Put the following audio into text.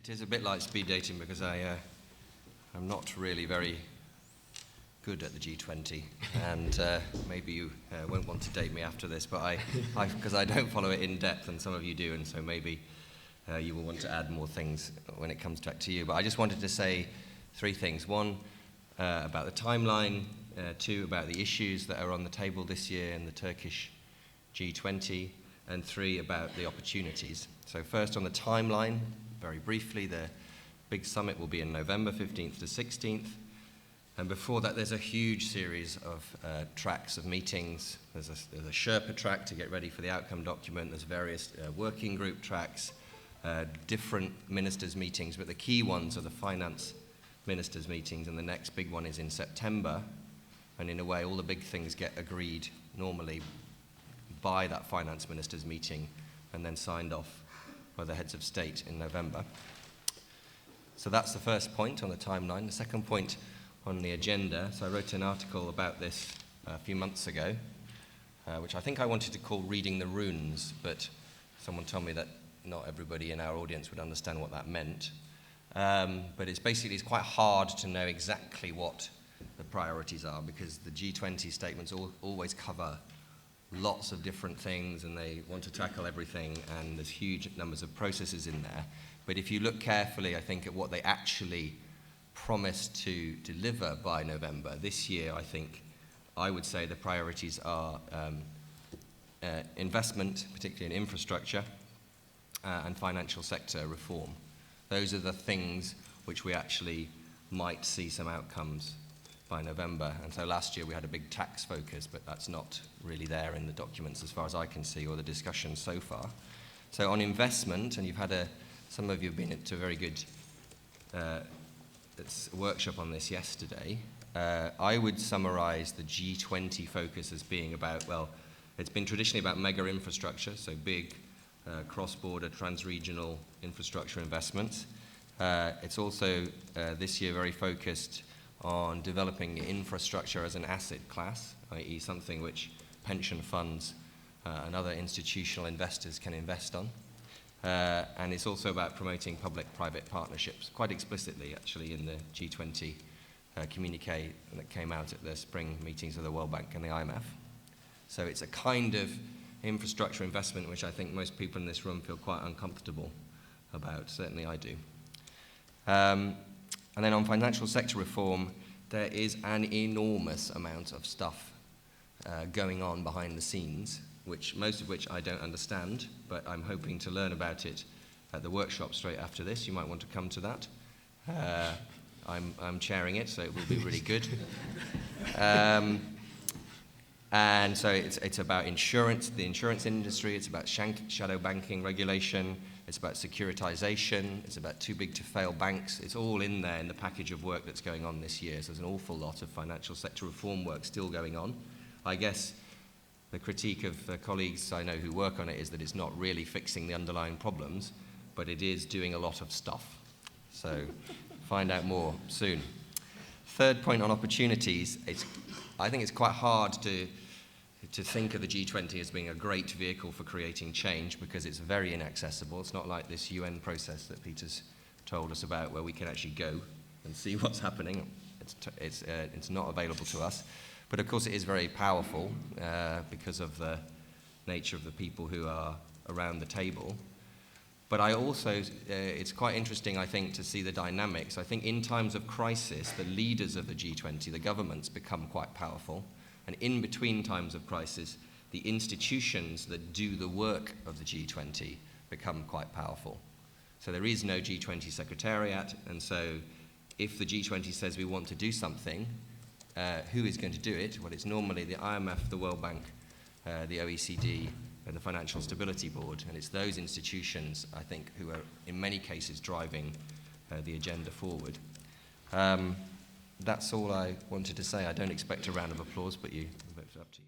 It is a bit like speed dating because I'm not really very good at the G20, and maybe you won't want to date me after this, but because I don't follow it in depth, and some of you do, and so maybe you will want to add more things when it comes back to you. But I just wanted to say three things. One, about the timeline. Two, about the issues that are on the table this year in the Turkish G20. And three, about the opportunities. So first on the timeline, very briefly, the big summit will be in November 15th to 16th. And before that, there's a huge series of tracks of meetings. There's a Sherpa track to get ready for the outcome document. There's various working group tracks, different ministers' meetings, but the key ones are the finance ministers' meetings, and the next big one is in September. And in a way, all the big things get agreed normally by that finance ministers' meeting and then signed off by the heads of state in November. So that's the first point on the timeline. The second point on the agenda, so I wrote an article about this a few months ago, which I think I wanted to call Reading the Runes, but someone told me that not everybody in our audience would understand what that meant. But it's quite hard to know exactly what the priorities are, because the G20 statements always cover lots of different things, and they want to tackle everything, and there's huge numbers of processes in there. But if you look carefully, I think, at what they actually promised to deliver by November this year, I would say the priorities are investment, particularly in infrastructure, and financial sector reform. Those are the things which we actually might see some outcomes by November. And so last year we had a big tax focus, but that's not really there in the documents as far as I can see, or the discussion so far. So on investment, and some of you have been to a very good workshop on this yesterday, I would summarize the G20 focus as being about, it's been traditionally about mega infrastructure, so big cross-border, trans-regional infrastructure investments. It's also this year very focused on developing infrastructure as an asset class, i.e. something which pension funds and other institutional investors can invest on. And it's also about promoting public-private partnerships, quite explicitly actually in the G20 communique that came out at the spring meetings of the World Bank and the IMF. So it's a kind of infrastructure investment which I think most people in this room feel quite uncomfortable about. Certainly I do. And then on financial sector reform, there is an enormous amount of stuff going on behind the scenes, most of which I don't understand, but I'm hoping to learn about it at the workshop straight after this. You might want to come to that. I'm chairing it, so it will be really good. And so it's about insurance, the insurance industry, it's about shadow banking regulation, it's about securitization, it's about too big to fail banks. It's all in there in the package of work that's going on this year. So there's an awful lot of financial sector reform work still going on. I guess the critique of the colleagues I know who work on it is that it's not really fixing the underlying problems, but it is doing a lot of stuff. So find out more soon. Third point on opportunities, I think it's quite hard to think of the G20 as being a great vehicle for creating change, because it's very inaccessible. It's not like this UN process that Peter's told us about, where we can actually go and see what's happening. It's not available to us. But of course it is very powerful because of the nature of the people who are around the table. But it's quite interesting, I think, to see the dynamics. I think in times of crisis, the leaders of the G20, the governments, become quite powerful. And in between times of crisis, the institutions that do the work of the G20 become quite powerful. So there is no G20 secretariat, and so if the G20 says we want to do something, who is going to do it? Well, it's normally the IMF, the World Bank, the OECD, and the Financial Stability Board, and it's those institutions, I think, who are in many cases driving the agenda forward. That's all I wanted to say. I don't expect a round of applause, but it's up to you.